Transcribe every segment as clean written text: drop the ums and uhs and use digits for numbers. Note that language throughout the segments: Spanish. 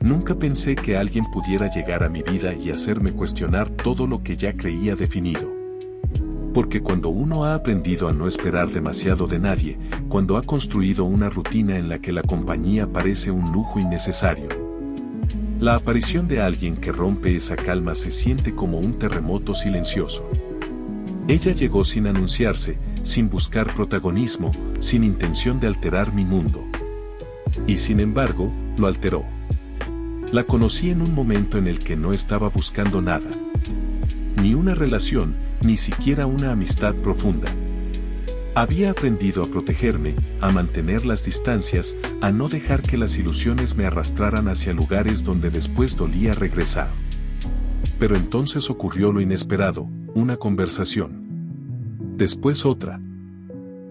Nunca pensé que alguien pudiera llegar a mi vida y hacerme cuestionar todo lo que ya creía definido. Porque cuando uno ha aprendido a no esperar demasiado de nadie, cuando ha construido una rutina en la que la compañía parece un lujo innecesario, la aparición de alguien que rompe esa calma se siente como un terremoto silencioso. Ella llegó sin anunciarse, sin buscar protagonismo, sin intención de alterar mi mundo. Y sin embargo, lo alteró. La conocí en un momento en el que no estaba buscando nada. Ni una relación, ni siquiera una amistad profunda. Había aprendido a protegerme, a mantener las distancias, a no dejar que las ilusiones me arrastraran hacia lugares donde después dolía regresar. Pero entonces ocurrió lo inesperado, una conversación. Después otra.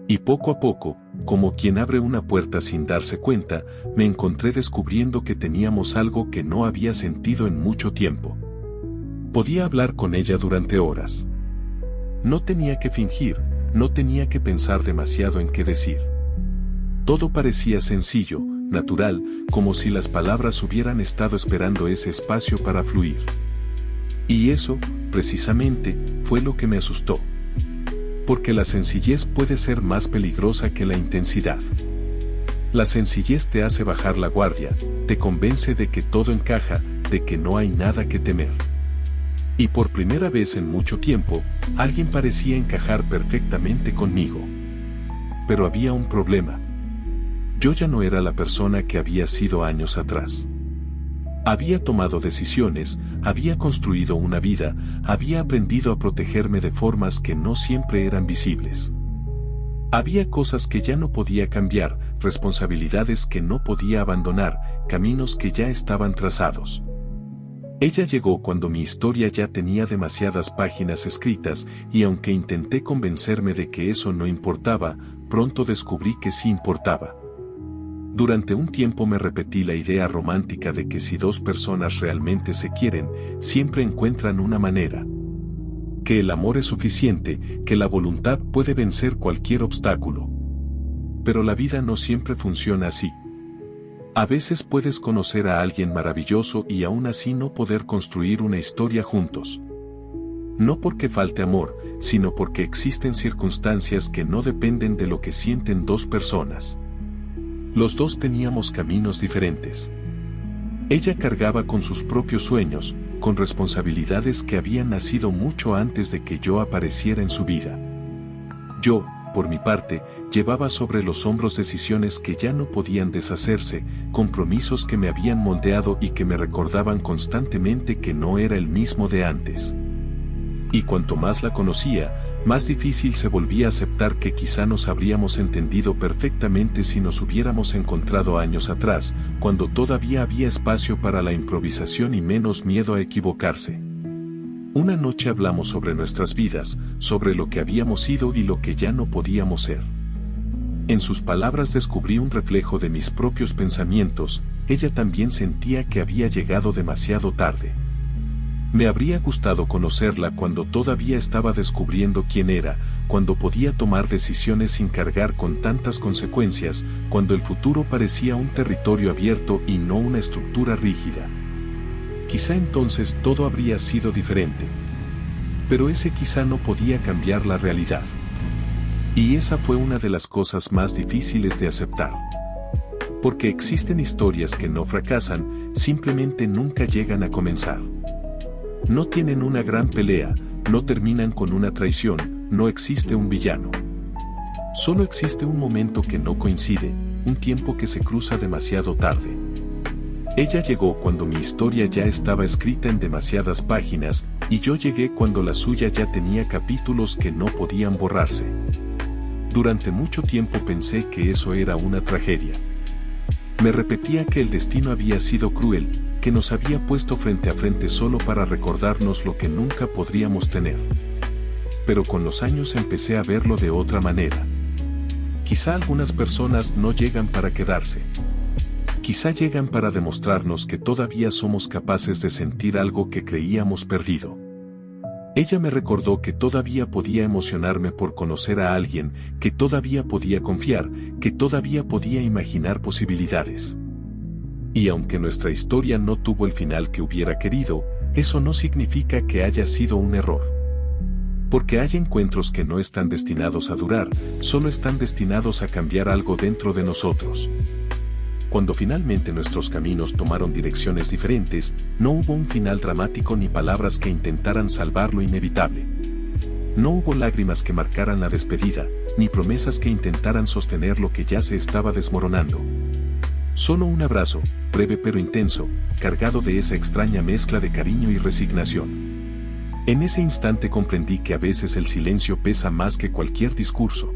Y poco a poco, como quien abre una puerta sin darse cuenta, me encontré descubriendo que teníamos algo que no había sentido en mucho tiempo. Podía hablar con ella durante horas. No tenía que fingir, no tenía que pensar demasiado en qué decir. Todo parecía sencillo, natural, como si las palabras hubieran estado esperando ese espacio para fluir. Y eso, precisamente, fue lo que me asustó. Porque la sencillez puede ser más peligrosa que la intensidad. La sencillez te hace bajar la guardia, te convence de que todo encaja, de que no hay nada que temer. Y por primera vez en mucho tiempo, alguien parecía encajar perfectamente conmigo. Pero había un problema. Yo ya no era la persona que había sido años atrás. Había tomado decisiones, había construido una vida, había aprendido a protegerme de formas que no siempre eran visibles. Había cosas que ya no podía cambiar, responsabilidades que no podía abandonar, caminos que ya estaban trazados. Ella llegó cuando mi historia ya tenía demasiadas páginas escritas, y aunque intenté convencerme de que eso no importaba, pronto descubrí que sí importaba. Durante un tiempo me repetí la idea romántica de que si dos personas realmente se quieren, siempre encuentran una manera. Que el amor es suficiente, que la voluntad puede vencer cualquier obstáculo. Pero la vida no siempre funciona así. A veces puedes conocer a alguien maravilloso y aún así no poder construir una historia juntos. No porque falte amor, sino porque existen circunstancias que no dependen de lo que sienten dos personas. Los dos teníamos caminos diferentes. Ella cargaba con sus propios sueños, con responsabilidades que habían nacido mucho antes de que yo apareciera en su vida. Yo, por mi parte, llevaba sobre los hombros decisiones que ya no podían deshacerse, compromisos que me habían moldeado y que me recordaban constantemente que no era el mismo de antes. Y cuanto más la conocía, más difícil se volvía a aceptar que quizá nos habríamos entendido perfectamente si nos hubiéramos encontrado años atrás, cuando todavía había espacio para la improvisación y menos miedo a equivocarse. Una noche hablamos sobre nuestras vidas, sobre lo que habíamos sido y lo que ya no podíamos ser. En sus palabras descubrí un reflejo de mis propios pensamientos. Ella también sentía que había llegado demasiado tarde. Me habría gustado conocerla cuando todavía estaba descubriendo quién era, cuando podía tomar decisiones sin cargar con tantas consecuencias, cuando el futuro parecía un territorio abierto y no una estructura rígida. Quizá entonces todo habría sido diferente. Pero ese quizá no podía cambiar la realidad. Y esa fue una de las cosas más difíciles de aceptar. Porque existen historias que no fracasan, simplemente nunca llegan a comenzar. No tienen una gran pelea, no terminan con una traición, no existe un villano. Solo existe un momento que no coincide, un tiempo que se cruza demasiado tarde. Ella llegó cuando mi historia ya estaba escrita en demasiadas páginas, y yo llegué cuando la suya ya tenía capítulos que no podían borrarse. Durante mucho tiempo pensé que eso era una tragedia. Me repetía que el destino había sido cruel, que nos había puesto frente a frente solo para recordarnos lo que nunca podríamos tener. Pero con los años empecé a verlo de otra manera. Quizá algunas personas no llegan para quedarse. Quizá llegan para demostrarnos que todavía somos capaces de sentir algo que creíamos perdido. Ella me recordó que todavía podía emocionarme por conocer a alguien, que todavía podía confiar, que todavía podía imaginar posibilidades. Y aunque nuestra historia no tuvo el final que hubiera querido, eso no significa que haya sido un error. Porque hay encuentros que no están destinados a durar, solo están destinados a cambiar algo dentro de nosotros. Cuando finalmente nuestros caminos tomaron direcciones diferentes, no hubo un final dramático ni palabras que intentaran salvar lo inevitable. No hubo lágrimas que marcaran la despedida, ni promesas que intentaran sostener lo que ya se estaba desmoronando. Solo un abrazo, breve pero intenso, cargado de esa extraña mezcla de cariño y resignación. En ese instante comprendí que a veces el silencio pesa más que cualquier discurso.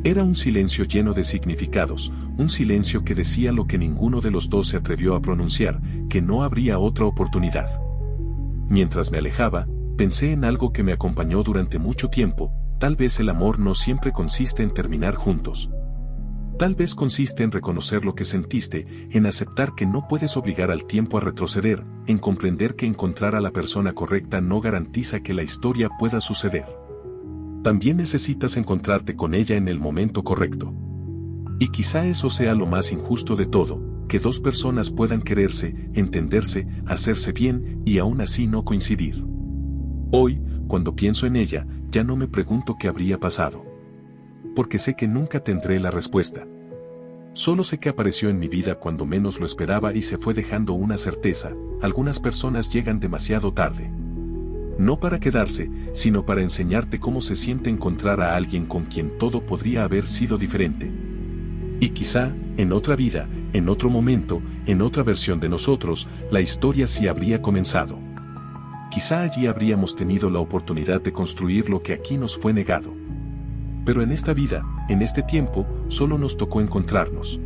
Era un silencio lleno de significados, un silencio que decía lo que ninguno de los dos se atrevió a pronunciar, que no habría otra oportunidad. Mientras me alejaba, pensé en algo que me acompañó durante mucho tiempo: tal vez el amor no siempre consiste en terminar juntos. Tal vez consiste en reconocer lo que sentiste, en aceptar que no puedes obligar al tiempo a retroceder, en comprender que encontrar a la persona correcta no garantiza que la historia pueda suceder. También necesitas encontrarte con ella en el momento correcto. Y quizá eso sea lo más injusto de todo, que dos personas puedan quererse, entenderse, hacerse bien y aún así no coincidir. Hoy, cuando pienso en ella, ya no me pregunto qué habría pasado. Porque sé que nunca tendré la respuesta. Solo sé que apareció en mi vida cuando menos lo esperaba y se fue dejando una certeza: algunas personas llegan demasiado tarde. No para quedarse, sino para enseñarte cómo se siente encontrar a alguien con quien todo podría haber sido diferente. Y quizá, en otra vida, en otro momento, en otra versión de nosotros, la historia sí habría comenzado. Quizá allí habríamos tenido la oportunidad de construir lo que aquí nos fue negado. Pero en esta vida, en este tiempo, solo nos tocó encontrarnos.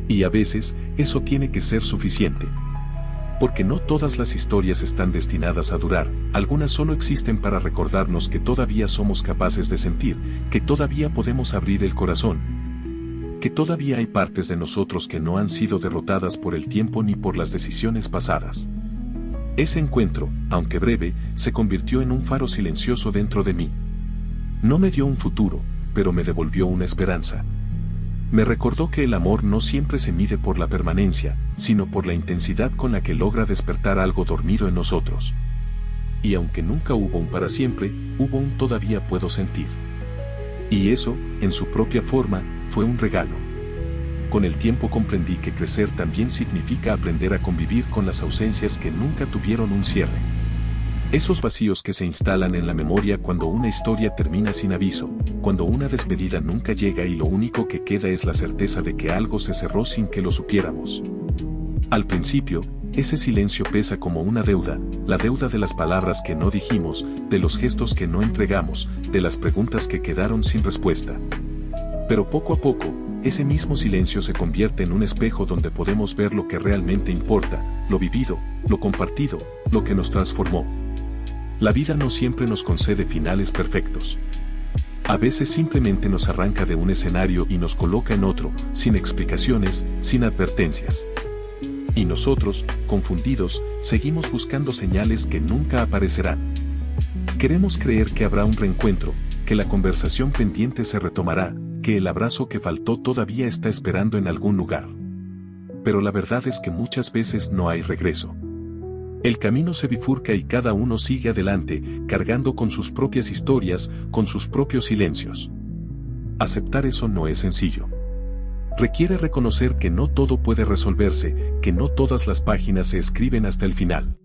Y a veces, eso tiene que ser suficiente. Porque no todas las historias están destinadas a durar, algunas solo existen para recordarnos que todavía somos capaces de sentir, que todavía podemos abrir el corazón, que todavía hay partes de nosotros que no han sido derrotadas por el tiempo ni por las decisiones pasadas. Ese encuentro, aunque breve, se convirtió en un faro silencioso dentro de mí. No me dio un futuro, pero me devolvió una esperanza. Me recordó que el amor no siempre se mide por la permanencia, sino por la intensidad con la que logra despertar algo dormido en nosotros. Y aunque nunca hubo un para siempre, hubo un todavía puedo sentir. Y eso, en su propia forma, fue un regalo. Con el tiempo comprendí que crecer también significa aprender a convivir con las ausencias que nunca tuvieron un cierre. Esos vacíos que se instalan en la memoria cuando una historia termina sin aviso, cuando una despedida nunca llega y lo único que queda es la certeza de que algo se cerró sin que lo supiéramos. Al principio, ese silencio pesa como una deuda, la deuda de las palabras que no dijimos, de los gestos que no entregamos, de las preguntas que quedaron sin respuesta. Pero poco a poco, ese mismo silencio se convierte en un espejo donde podemos ver lo que realmente importa, lo vivido, lo compartido, lo que nos transformó. La vida no siempre nos concede finales perfectos. A veces simplemente nos arranca de un escenario y nos coloca en otro, sin explicaciones, sin advertencias. Y nosotros, confundidos, seguimos buscando señales que nunca aparecerán. Queremos creer que habrá un reencuentro, que la conversación pendiente se retomará, que el abrazo que faltó todavía está esperando en algún lugar. Pero la verdad es que muchas veces no hay regreso. El camino se bifurca y cada uno sigue adelante, cargando con sus propias historias, con sus propios silencios. Aceptar eso no es sencillo. Requiere reconocer que no todo puede resolverse, que no todas las páginas se escriben hasta el final.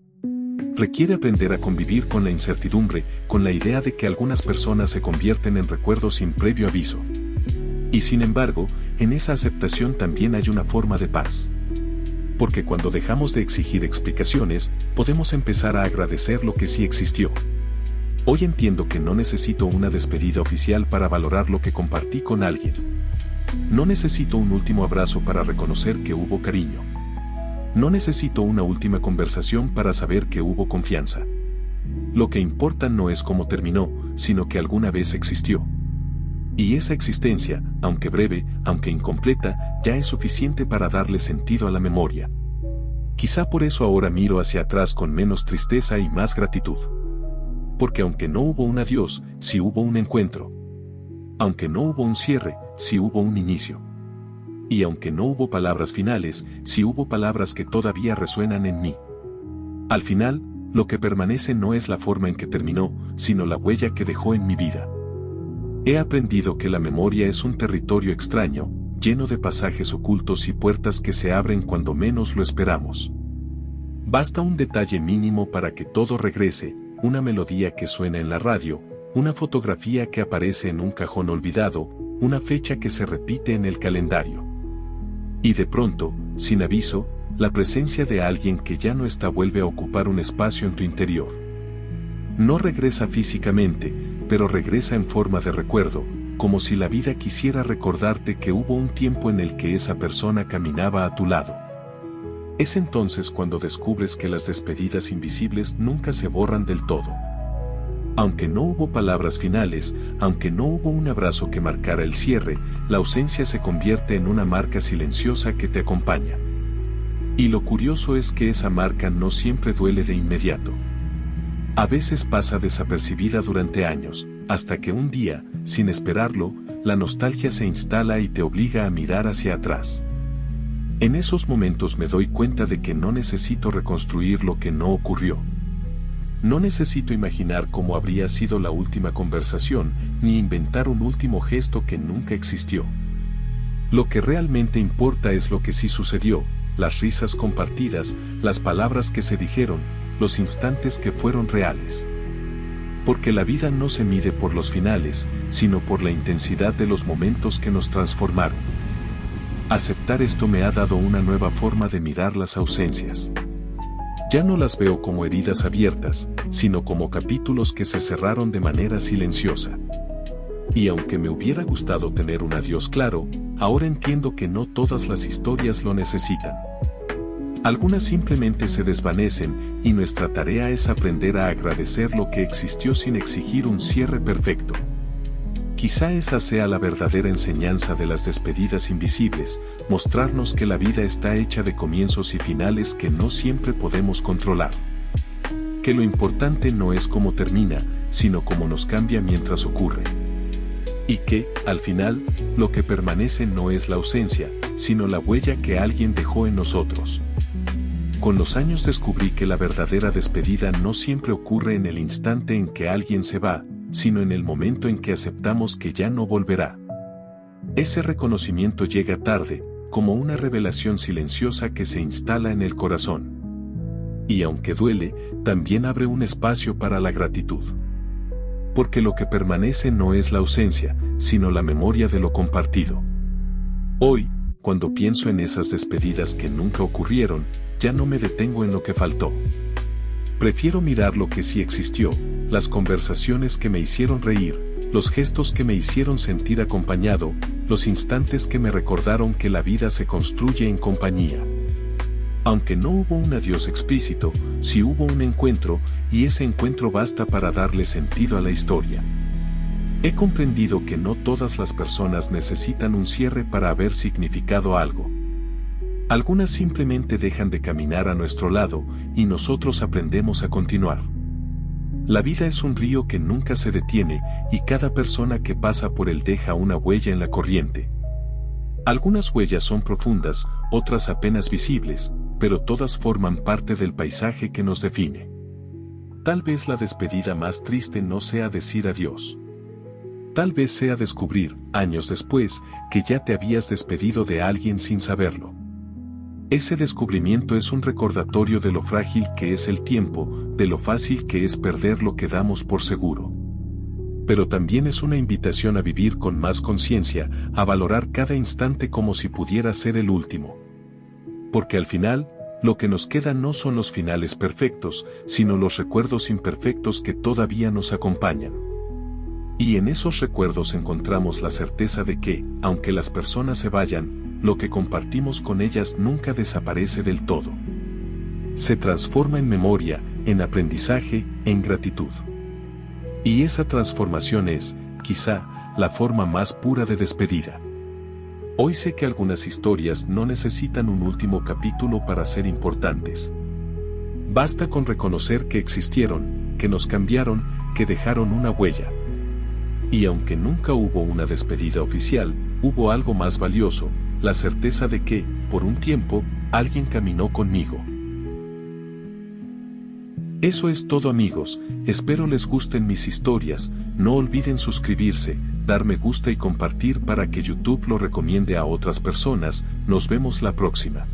Requiere aprender a convivir con la incertidumbre, con la idea de que algunas personas se convierten en recuerdos sin previo aviso. Y sin embargo, en esa aceptación también hay una forma de paz. Porque cuando dejamos de exigir explicaciones, podemos empezar a agradecer lo que sí existió. Hoy entiendo que no necesito una despedida oficial para valorar lo que compartí con alguien. No necesito un último abrazo para reconocer que hubo cariño. No necesito una última conversación para saber que hubo confianza. Lo que importa no es cómo terminó, sino que alguna vez existió. Y esa existencia, aunque breve, aunque incompleta, ya es suficiente para darle sentido a la memoria. Quizá por eso ahora miro hacia atrás con menos tristeza y más gratitud. Porque aunque no hubo un adiós, sí hubo un encuentro. Aunque no hubo un cierre, sí hubo un inicio. Y aunque no hubo palabras finales, sí hubo palabras que todavía resuenan en mí. Al final, lo que permanece no es la forma en que terminó, sino la huella que dejó en mi vida. He aprendido que la memoria es un territorio extraño, lleno de pasajes ocultos y puertas que se abren cuando menos lo esperamos. Basta un detalle mínimo para que todo regrese, una melodía que suena en la radio, una fotografía que aparece en un cajón olvidado, una fecha que se repite en el calendario. Y de pronto, sin aviso, la presencia de alguien que ya no está vuelve a ocupar un espacio en tu interior. No regresa físicamente, pero regresa en forma de recuerdo, como si la vida quisiera recordarte que hubo un tiempo en el que esa persona caminaba a tu lado. Es entonces cuando descubres que las despedidas invisibles nunca se borran del todo. Aunque no hubo palabras finales, aunque no hubo un abrazo que marcara el cierre, la ausencia se convierte en una marca silenciosa que te acompaña. Y lo curioso es que esa marca no siempre duele de inmediato. A veces pasa desapercibida durante años, hasta que un día, sin esperarlo, la nostalgia se instala y te obliga a mirar hacia atrás. En esos momentos me doy cuenta de que no necesito reconstruir lo que no ocurrió. No necesito imaginar cómo habría sido la última conversación, ni inventar un último gesto que nunca existió. Lo que realmente importa es lo que sí sucedió, las risas compartidas, las palabras que se dijeron, los instantes que fueron reales. Porque la vida no se mide por los finales, sino por la intensidad de los momentos que nos transformaron. Aceptar esto me ha dado una nueva forma de mirar las ausencias. Ya no las veo como heridas abiertas, sino como capítulos que se cerraron de manera silenciosa. Y aunque me hubiera gustado tener un adiós claro, ahora entiendo que no todas las historias lo necesitan. Algunas simplemente se desvanecen y nuestra tarea es aprender a agradecer lo que existió sin exigir un cierre perfecto. Quizá esa sea la verdadera enseñanza de las despedidas invisibles, mostrarnos que la vida está hecha de comienzos y finales que no siempre podemos controlar. Que lo importante no es cómo termina, sino cómo nos cambia mientras ocurre. Y que, al final, lo que permanece no es la ausencia, sino la huella que alguien dejó en nosotros. Con los años descubrí que la verdadera despedida no siempre ocurre en el instante en que alguien se va, sino en el momento en que aceptamos que ya no volverá. Ese reconocimiento llega tarde, como una revelación silenciosa que se instala en el corazón. Y aunque duele, también abre un espacio para la gratitud. Porque lo que permanece no es la ausencia, sino la memoria de lo compartido. Hoy, cuando pienso en esas despedidas que nunca ocurrieron, ya no me detengo en lo que faltó. Prefiero mirar lo que sí existió, las conversaciones que me hicieron reír, los gestos que me hicieron sentir acompañado, los instantes que me recordaron que la vida se construye en compañía. Aunque no hubo un adiós explícito, sí hubo un encuentro, y ese encuentro basta para darle sentido a la historia. He comprendido que no todas las personas necesitan un cierre para haber significado algo. Algunas simplemente dejan de caminar a nuestro lado, y nosotros aprendemos a continuar. La vida es un río que nunca se detiene, y cada persona que pasa por él deja una huella en la corriente. Algunas huellas son profundas, otras apenas visibles, pero todas forman parte del paisaje que nos define. Tal vez la despedida más triste no sea decir adiós. Tal vez sea descubrir, años después, que ya te habías despedido de alguien sin saberlo. Ese descubrimiento es un recordatorio de lo frágil que es el tiempo, de lo fácil que es perder lo que damos por seguro. Pero también es una invitación a vivir con más conciencia, a valorar cada instante como si pudiera ser el último. Porque al final, lo que nos queda no son los finales perfectos, sino los recuerdos imperfectos que todavía nos acompañan. Y en esos recuerdos encontramos la certeza de que, aunque las personas se vayan, lo que compartimos con ellas nunca desaparece del todo. Se transforma en memoria, en aprendizaje, en gratitud. Y esa transformación es, quizá, la forma más pura de despedida. Hoy sé que algunas historias no necesitan un último capítulo para ser importantes. Basta con reconocer que existieron, que nos cambiaron, que dejaron una huella. Y aunque nunca hubo una despedida oficial, hubo algo más valioso, la certeza de que, por un tiempo, alguien caminó conmigo. Eso es todo amigos, espero les gusten mis historias, no olviden suscribirse, dar me gusta y compartir para que YouTube lo recomiende a otras personas, nos vemos la próxima.